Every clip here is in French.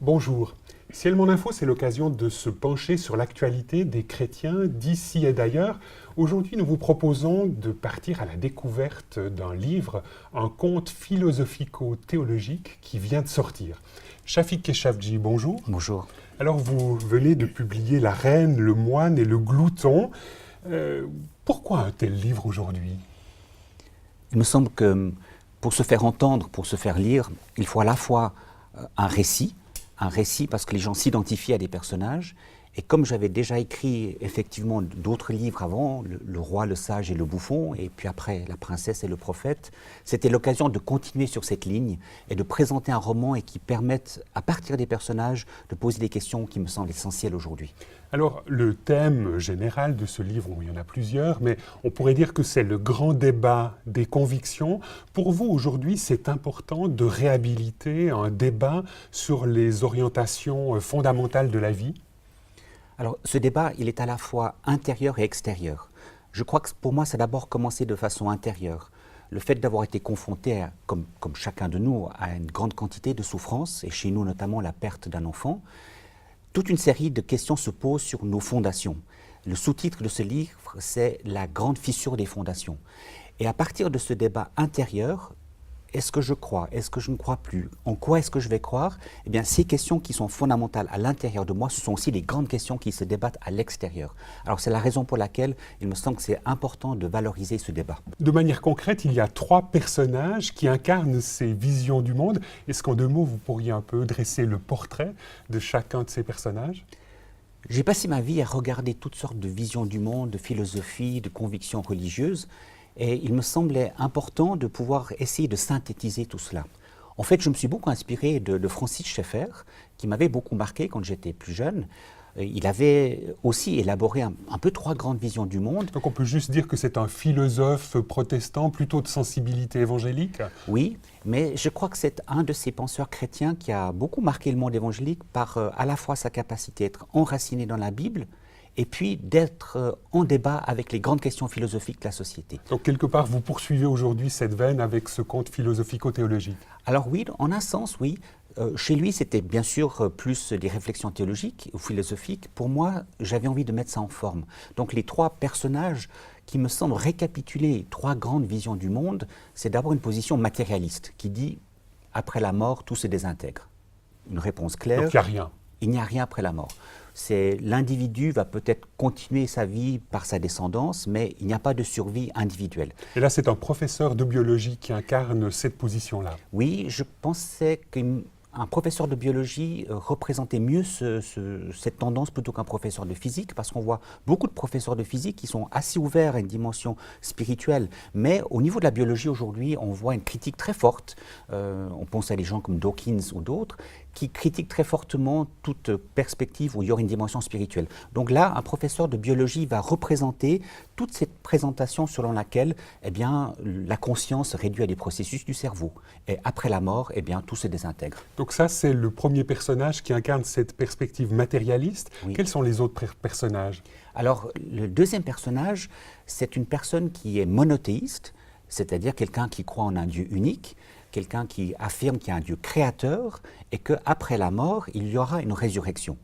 Bonjour. Ciel Mon Info, c'est l'occasion de se pencher sur l'actualité des chrétiens d'ici et d'ailleurs. Aujourd'hui, nous vous proposons de partir à la découverte d'un livre, un conte philosophico-théologique qui vient de sortir. Shafik Keshavji, bonjour. Bonjour. Alors, vous venez de publier La Reine, le Moine et le Glouton. Pourquoi un tel livre aujourd'hui ? Il me semble que pour se faire entendre, pour se faire lire, il faut à la fois un récit parce que les gens s'identifient à des personnages. Et comme j'avais déjà écrit effectivement d'autres livres avant, le roi, le sage et le bouffon, et puis après La princesse et le prophète, c'était l'occasion de continuer sur cette ligne et de présenter un roman et qui permette, à partir des personnages, de poser des questions qui me semblent essentielles aujourd'hui. Alors, le thème général de ce livre, il y en a plusieurs, mais on pourrait dire que c'est le grand débat des convictions. Pour vous, aujourd'hui, c'est important de réhabiliter un débat sur les orientations fondamentales de la vie ? Alors, ce débat, il est à la fois intérieur et extérieur. Je crois que pour moi, ça a d'abord commencé de façon intérieure. Le fait d'avoir été confronté, comme chacun de nous, à une grande quantité de souffrances, et chez nous notamment la perte d'un enfant, toute une série de questions se posent sur nos fondations. Le sous-titre de ce livre, c'est « La grande fissure des fondations ». Et à partir de ce débat intérieur, est-ce que je crois? Est-ce que je ne crois plus? En quoi est-ce que je vais croire? Eh bien, ces questions qui sont fondamentales à l'intérieur de moi, ce sont aussi les grandes questions qui se débattent à l'extérieur. Alors, c'est la raison pour laquelle il me semble que c'est important de valoriser ce débat. De manière concrète, il y a 3 personnages qui incarnent ces visions du monde. Est-ce qu'en 2 mots, vous pourriez un peu dresser le portrait de chacun de ces personnages? J'ai passé ma vie à regarder toutes sortes de visions du monde, de philosophies, de convictions religieuses. Et il me semblait important de pouvoir essayer de synthétiser tout cela. En fait, je me suis beaucoup inspiré de Francis Schaeffer, qui m'avait beaucoup marqué quand j'étais plus jeune. Il avait aussi élaboré un peu 3 grandes visions du monde. Donc on peut juste dire que c'est un philosophe protestant, plutôt de sensibilité évangélique? Oui, mais je crois que c'est un de ces penseurs chrétiens qui a beaucoup marqué le monde évangélique par à la fois sa capacité à être enraciné dans la Bible, et puis d'être en débat avec les grandes questions philosophiques de la société. Donc quelque part, vous poursuivez aujourd'hui cette veine avec ce conte philosophico-théologique? Alors oui, en un sens, oui. Chez lui, c'était bien sûr plus des réflexions théologiques ou philosophiques. Pour moi, j'avais envie de mettre ça en forme. Donc les 3 personnages qui me semblent récapituler 3 grandes visions du monde, c'est d'abord une position matérialiste qui dit « après la mort, tout se désintègre ». Une réponse claire. Donc il n'y a rien. Il n'y a rien après la mort. L'individu va peut-être continuer sa vie par sa descendance, mais il n'y a pas de survie individuelle. Et là, c'est un professeur de biologie qui incarne cette position-là. Oui, je pensais qu'un professeur de biologie représentait mieux cette tendance plutôt qu'un professeur de physique, parce qu'on voit beaucoup de professeurs de physique qui sont assez ouverts à une dimension spirituelle. Mais au niveau de la biologie aujourd'hui, on voit une critique très forte. On pense à des gens comme Dawkins ou d'autres, qui critiquent très fortement toute perspective où il y aurait une dimension spirituelle. Donc là, un professeur de biologie va représenter toute cette présentation selon laquelle eh bien, la conscience se réduit à des processus du cerveau. Et après la mort, eh bien, tout se désintègre. Donc ça, c'est le premier personnage qui incarne cette perspective matérialiste. Oui. Quels sont les autres personnages? Alors, le deuxième personnage, c'est une personne qui est monothéiste, c'est-à-dire quelqu'un qui croit en un Dieu unique, quelqu'un qui affirme qu'il y a un Dieu créateur et qu'après la mort, il y aura une résurrection.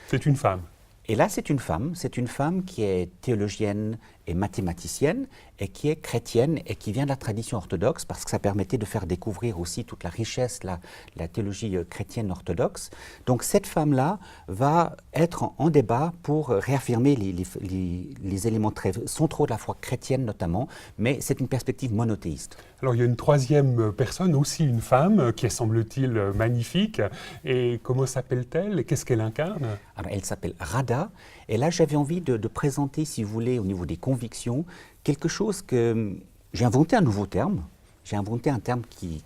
C'est une femme. Et là, c'est une femme qui est théologienne et mathématicienne et qui est chrétienne et qui vient de la tradition orthodoxe parce que ça permettait de faire découvrir aussi toute la richesse, la théologie chrétienne orthodoxe. Donc cette femme-là va être en débat pour réaffirmer les éléments très centraux de la foi chrétienne notamment, mais c'est une perspective monothéiste. Alors il y a une 3e personne, aussi une femme, qui est semble-t-il magnifique. Et comment s'appelle-t-elle et qu'est-ce qu'elle incarne? Alors elle s'appelle Radha. Et là, j'avais envie de présenter, si vous voulez, au niveau des convictions, quelque chose que j'ai inventé un nouveau terme. J'ai inventé un terme qui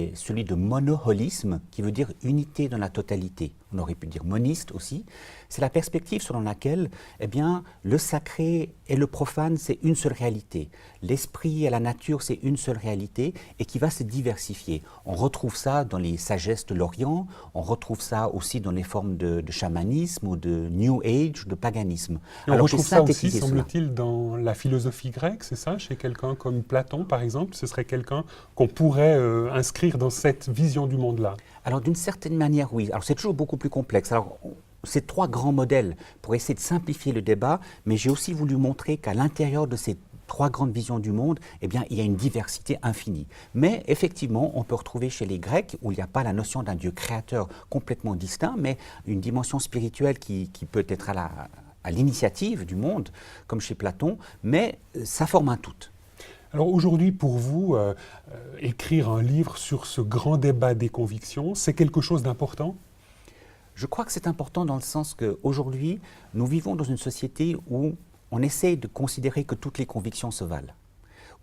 est celui de monoholisme, qui veut dire unité dans la totalité. On aurait pu dire moniste aussi. C'est la perspective selon laquelle eh bien, le sacré et le profane, c'est une seule réalité. L'esprit et la nature, c'est une seule réalité et qui va se diversifier. On retrouve ça dans les sagesses de l'Orient, on retrouve ça aussi dans les formes de chamanisme ou de New Age, de paganisme. Et on retrouve ça aussi, semble-t-il, dans la philosophie grecque, c'est ça? Chez quelqu'un comme Platon, par exemple, ce serait quelqu'un qu'on pourrait inscrire dans cette vision du monde-là? Alors d'une certaine manière, oui. Alors c'est toujours beaucoup plus complexe. Alors c'est trois grands modèles pour essayer de simplifier le débat, mais j'ai aussi voulu montrer qu'à l'intérieur de ces trois grandes visions du monde, eh bien, il y a une diversité infinie. Mais effectivement, on peut retrouver chez les Grecs, où il n'y a pas la notion d'un Dieu créateur complètement distinct, mais une dimension spirituelle qui peut être à l'initiative du monde, comme chez Platon, mais ça forme un tout. Alors aujourd'hui, pour vous, écrire un livre sur ce grand débat des convictions, c'est quelque chose d'important? Je crois que c'est important dans le sens qu'aujourd'hui, nous vivons dans une société où on essaye de considérer que toutes les convictions se valent,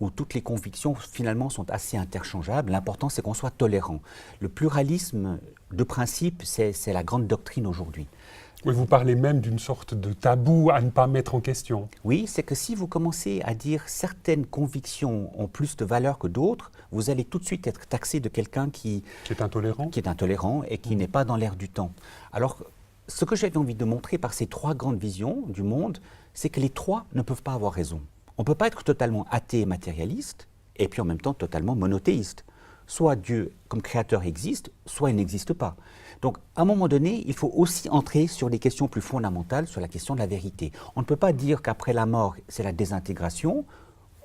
où toutes les convictions finalement sont assez interchangeables. L'important, c'est qu'on soit tolérant. Le pluralisme de principe, c'est la grande doctrine aujourd'hui. Oui, vous parlez même d'une sorte de tabou à ne pas mettre en question. Oui, c'est que si vous commencez à dire certaines convictions ont plus de valeur que d'autres, vous allez tout de suite être taxé de quelqu'un qui est intolérant et qui n'est pas dans l'air du temps. Alors, ce que j'avais envie de montrer par ces trois grandes visions du monde, c'est que les trois ne peuvent pas avoir raison. On ne peut pas être totalement athée et matérialiste, et puis en même temps totalement monothéiste. Soit Dieu comme créateur existe, soit il n'existe pas. Donc à un moment donné, il faut aussi entrer sur des questions plus fondamentales, sur la question de la vérité. On ne peut pas dire qu'après la mort, c'est la désintégration,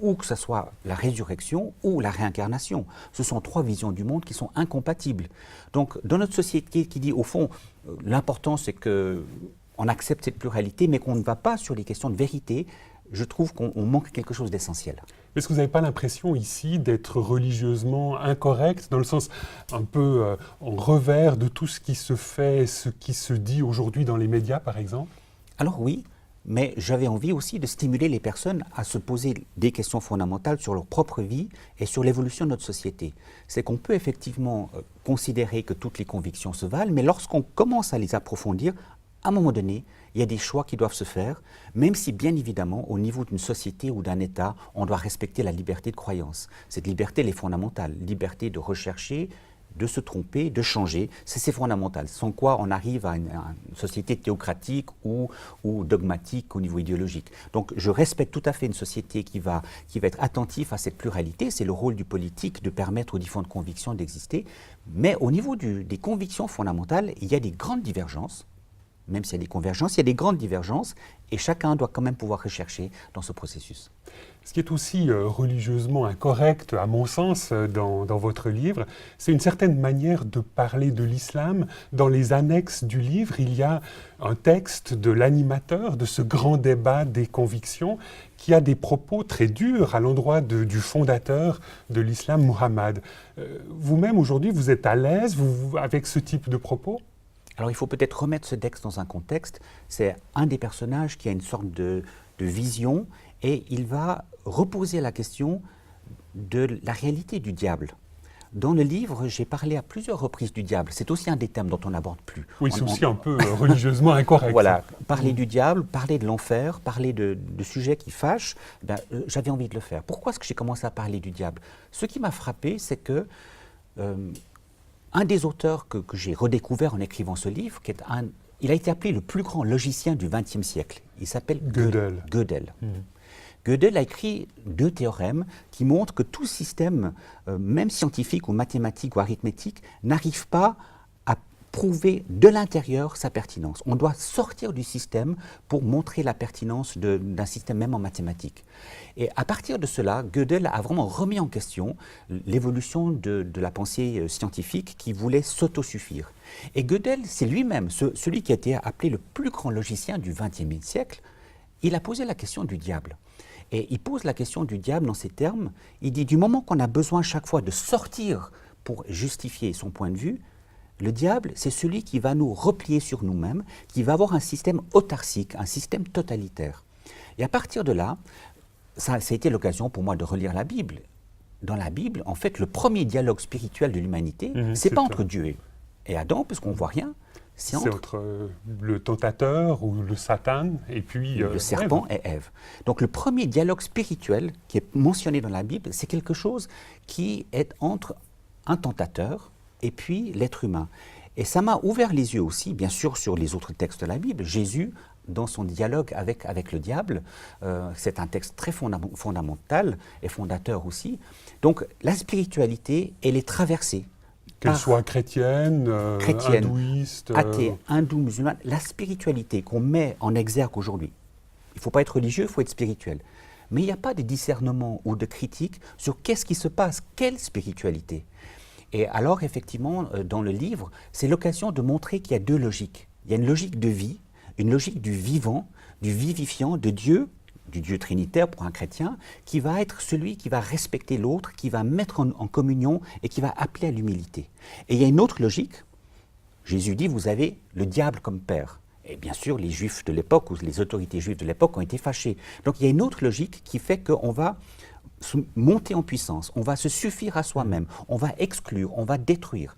ou que ce soit la résurrection ou la réincarnation. Ce sont trois visions du monde qui sont incompatibles. Donc dans notre société qui dit au fond, l'important c'est qu'on accepte cette pluralité, mais qu'on ne va pas sur les questions de vérité, je trouve qu'on manque quelque chose d'essentiel. Est-ce que vous n'avez pas l'impression ici d'être religieusement incorrect, dans le sens un peu en revers de tout ce qui se fait, ce qui se dit aujourd'hui dans les médias par exemple? Alors oui, mais j'avais envie aussi de stimuler les personnes à se poser des questions fondamentales sur leur propre vie et sur l'évolution de notre société. C'est qu'on peut effectivement considérer que toutes les convictions se valent, mais lorsqu'on commence à les approfondir, à un moment donné, il y a des choix qui doivent se faire, même si bien évidemment, au niveau d'une société ou d'un État, on doit respecter la liberté de croyance. Cette liberté, elle est fondamentale. Liberté de rechercher, de se tromper, de changer, c'est fondamental. Sans quoi on arrive à une société théocratique ou dogmatique au niveau idéologique. Donc je respecte tout à fait une société qui va être attentive à cette pluralité. C'est le rôle du politique de permettre aux différentes convictions d'exister. Mais au niveau des convictions fondamentales, il y a des grandes divergences. Même s'il y a des convergences, il y a des grandes divergences et chacun doit quand même pouvoir rechercher dans ce processus. Ce qui est aussi religieusement incorrect, à mon sens, dans votre livre, c'est une certaine manière de parler de l'islam. Dans les annexes du livre, il y a un texte de l'animateur de ce grand débat des convictions qui a des propos très durs à l'endroit du fondateur de l'islam, Muhammad. Vous-même, aujourd'hui, vous êtes à l'aise avec ce type de propos ? Alors il faut peut-être remettre ce texte dans un contexte. C'est un des personnages qui a une sorte de vision et il va reposer la question de la réalité du diable. Dans le livre, j'ai parlé à plusieurs reprises du diable. C'est aussi un des thèmes dont on n'aborde plus. Oui, c'est aussi un peu religieusement incorrect. Voilà, parler du diable, parler de l'enfer, parler de sujets qui fâchent, j'avais envie de le faire. Pourquoi est-ce que j'ai commencé à parler du diable? Ce qui m'a frappé, c'est que un des auteurs que j'ai redécouvert en écrivant ce livre, il a été appelé le plus grand logicien du XXe siècle. Il s'appelle Gödel. Gödel a écrit 2 théorèmes qui montrent que tout système, même scientifique ou mathématique ou arithmétique, n'arrive pas à prouver de l'intérieur sa pertinence. On doit sortir du système pour montrer la pertinence d'un système même en mathématiques. Et à partir de cela, Gödel a vraiment remis en question l'évolution de la pensée scientifique qui voulait s'autosuffire. Et Gödel, c'est lui-même, celui qui a été appelé le plus grand logicien du XXe siècle, il a posé la question du diable. Et il pose la question du diable dans ces termes. Il dit, du moment qu'on a besoin chaque fois de sortir pour justifier son point de vue, le diable, c'est celui qui va nous replier sur nous-mêmes, qui va avoir un système autarcique, un système totalitaire. Et à partir de là, ça a été l'occasion pour moi de relire la Bible. Dans la Bible, en fait, le premier dialogue spirituel de l'humanité, c'est pas entre Dieu et Adam, puisqu'on ne voit rien. C'est entre le tentateur ou le Satan et puis le serpent et Ève. Donc le premier dialogue spirituel qui est mentionné dans la Bible, c'est quelque chose qui est entre un tentateur et puis l'être humain. Et ça m'a ouvert les yeux aussi, bien sûr, sur les autres textes de la Bible. Jésus dans son dialogue avec le diable. C'est un texte très fondamental et fondateur aussi. Donc la spiritualité, elle est traversée. Qu'elle soit chrétienne, hindouiste, athée, hindoue, musulmane, la spiritualité qu'on met en exergue aujourd'hui, il ne faut pas être religieux, il faut être spirituel. Mais il n'y a pas de discernement ou de critique sur qu'est-ce qui se passe, quelle spiritualité. Et alors, effectivement, dans le livre, c'est l'occasion de montrer qu'il y a deux logiques. Il y a une logique de vie, une logique du vivant, du vivifiant, de Dieu, du Dieu trinitaire pour un chrétien, qui va être celui qui va respecter l'autre, qui va mettre en communion et qui va appeler à l'humilité. Et il y a une autre logique. Jésus dit, vous avez le diable comme père. Et bien sûr, les Juifs de l'époque, ou les autorités juives de l'époque ont été fâchés. Donc il y a une autre logique qui fait qu'on va monter en puissance, on va se suffire à soi-même, on va exclure, on va détruire.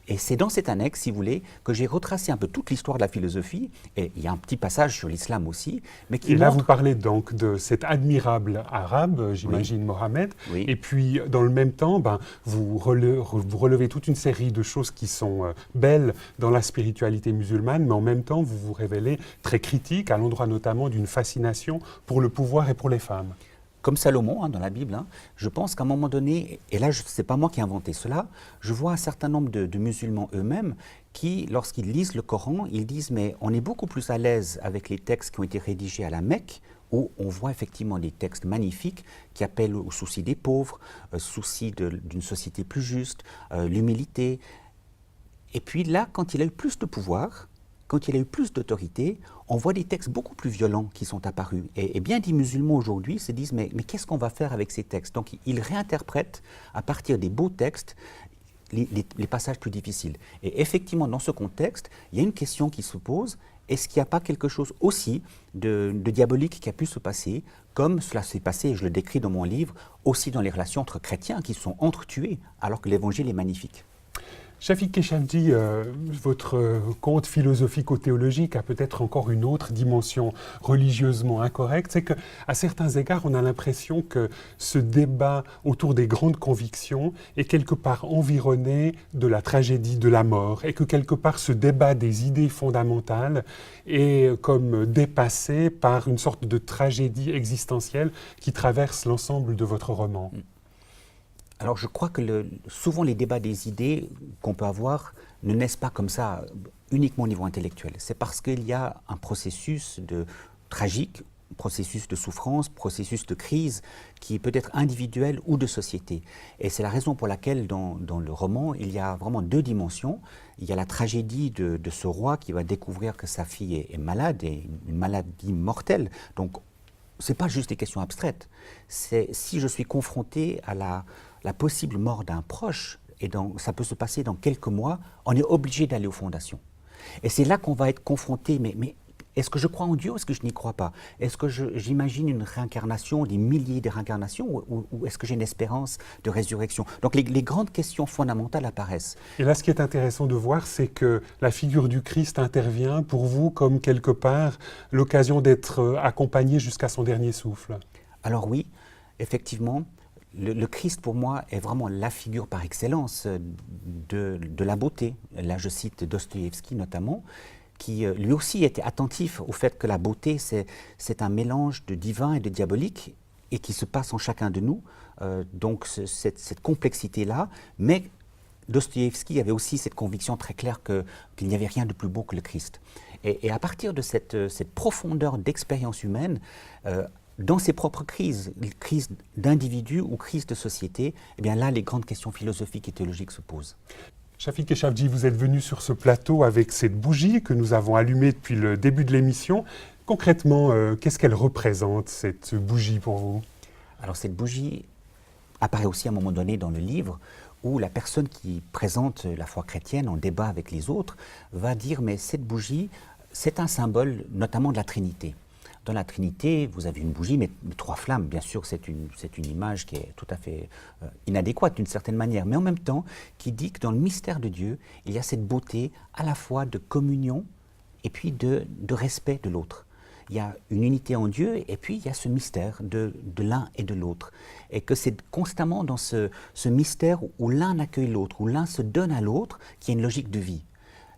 Et c'est dans cette annexe, si vous voulez, que j'ai retracé un peu toute l'histoire de la philosophie, et il y a un petit passage sur l'islam aussi, mais qui Et là, montre... vous parlez donc de cet admirable arabe, j'imagine, oui. Mohammed, oui. Et puis, dans le même temps, vous relevez toute une série de choses qui sont belles dans la spiritualité musulmane, mais en même temps, vous vous révélez très critique, à l'endroit notamment d'une fascination pour le pouvoir et pour les femmes. Comme Salomon, dans la Bible, je pense qu'à un moment donné, et là, ce n'est pas moi qui ai inventé cela, je vois un certain nombre de musulmans eux-mêmes qui, lorsqu'ils lisent le Coran, ils disent « mais on est beaucoup plus à l'aise avec les textes qui ont été rédigés à la Mecque, où on voit effectivement des textes magnifiques qui appellent au souci des pauvres, souci d'une société plus juste, l'humilité. Et puis là, quand il a eu plus de pouvoir, quand il a eu plus d'autorité, on voit des textes beaucoup plus violents qui sont apparus. Et bien des musulmans aujourd'hui se disent mais qu'est-ce qu'on va faire avec ces textes? Donc ils réinterprètent à partir des beaux textes les passages plus difficiles. Et effectivement, dans ce contexte, il y a une question qui se pose. Est-ce qu'il n'y a pas quelque chose aussi de diabolique qui a pu se passer, comme cela s'est passé, et je le décris dans mon livre, aussi dans les relations entre chrétiens qui sont entretués alors que l'évangile est magnifique? Chafik Keshavji, votre conte philosophico-théologique a peut-être encore une autre dimension religieusement incorrecte, c'est qu'à certains égards, on a l'impression que ce débat autour des grandes convictions est quelque part environné de la tragédie de la mort, et que quelque part ce débat des idées fondamentales est comme dépassé par une sorte de tragédie existentielle qui traverse l'ensemble de votre roman. Alors je crois que souvent les débats des idées qu'on peut avoir ne naissent pas comme ça uniquement au niveau intellectuel. C'est parce qu'il y a un processus tragique, processus de souffrance, processus de crise qui peut être individuel ou de société. Et c'est la raison pour laquelle dans le roman, il y a vraiment deux dimensions. Il y a la tragédie de ce roi qui va découvrir que sa fille est malade, et une maladie mortelle. Donc ce n'est pas juste des questions abstraites. C'est si je suis confronté à la possible mort d'un proche, et ça peut se passer dans quelques mois, on est obligé d'aller aux fondations. Et c'est là qu'on va être confronté, mais est-ce que je crois en Dieu ou est-ce que je n'y crois pas? Est-ce que j'imagine une réincarnation, des milliers de réincarnations, ou est-ce que j'ai une espérance de résurrection? Donc les grandes questions fondamentales apparaissent. Et là, ce qui est intéressant de voir, c'est que la figure du Christ intervient pour vous comme quelque part l'occasion d'être accompagné jusqu'à son dernier souffle. Alors oui, effectivement, le Christ, pour moi, est vraiment la figure par excellence de la beauté. Là, je cite Dostoïevski notamment, qui lui aussi était attentif au fait que la beauté, c'est un mélange de divin et de diabolique, et qui se passe en chacun de nous. Donc cette complexité-là, mais Dostoïevski avait aussi cette conviction très claire qu'il n'y avait rien de plus beau que le Christ. Et à partir de cette profondeur d'expérience humaine, dans ses propres crises d'individus ou crises de société, eh bien là, les grandes questions philosophiques et théologiques se posent. Chafik Keshavji, vous êtes venu sur ce plateau avec cette bougie que nous avons allumée depuis le début de l'émission. Concrètement, qu'est-ce qu'elle représente, cette bougie, pour vous? Alors cette bougie apparaît aussi à un moment donné dans le livre, où la personne qui présente la foi chrétienne en débat avec les autres va dire « mais cette bougie, c'est un symbole notamment de la Trinité ». Dans la Trinité, vous avez une bougie, mais 3 flammes. Bien sûr, c'est une image qui est tout à fait inadéquate d'une certaine manière, mais en même temps, qui dit que dans le mystère de Dieu, il y a cette beauté à la fois de communion et puis de respect de l'autre. Il y a une unité en Dieu et puis il y a ce mystère de l'un et de l'autre. Et que c'est constamment dans ce mystère où l'un accueille l'autre, où l'un se donne à l'autre, qu'il y a une logique de vie.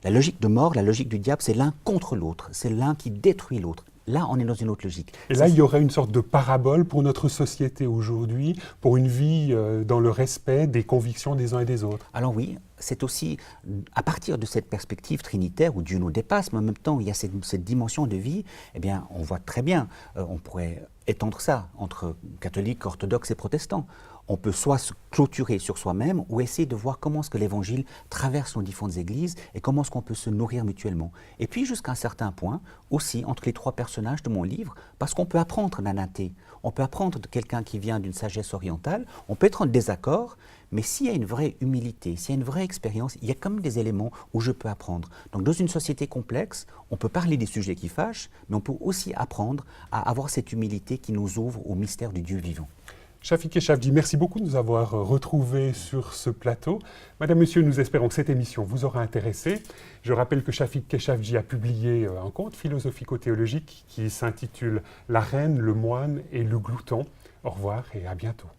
La logique de mort, la logique du diable, c'est l'un contre l'autre, c'est l'un qui détruit l'autre. Là, on est dans une autre logique. Et là, il y aurait une sorte de parabole pour notre société aujourd'hui, pour une vie dans le respect des convictions des uns et des autres. Alors oui, c'est aussi à partir de cette perspective trinitaire où Dieu nous dépasse, mais en même temps, il y a cette dimension de vie, eh bien, on voit très bien, on pourrait étendre ça entre catholiques, orthodoxes et protestants. On peut soit se clôturer sur soi-même ou essayer de voir comment est-ce que l'Évangile traverse nos différentes églises et comment est-ce qu'on peut se nourrir mutuellement. Et puis jusqu'à un certain point, aussi entre les trois personnages de mon livre, parce qu'on peut apprendre d'un athée, on peut apprendre de quelqu'un qui vient d'une sagesse orientale, on peut être en désaccord, mais s'il y a une vraie humilité, s'il y a une vraie expérience, il y a quand même des éléments où je peux apprendre. Donc dans une société complexe, on peut parler des sujets qui fâchent, mais on peut aussi apprendre à avoir cette humilité qui nous ouvre au mystère du Dieu vivant. Shafik Keshavji, merci beaucoup de nous avoir retrouvés sur ce plateau. Madame, Monsieur, nous espérons que cette émission vous aura intéressé. Je rappelle que Shafik Keshavji a publié un conte philosophico-théologique qui s'intitule « La reine, le moine et le glouton ». Au revoir et à bientôt.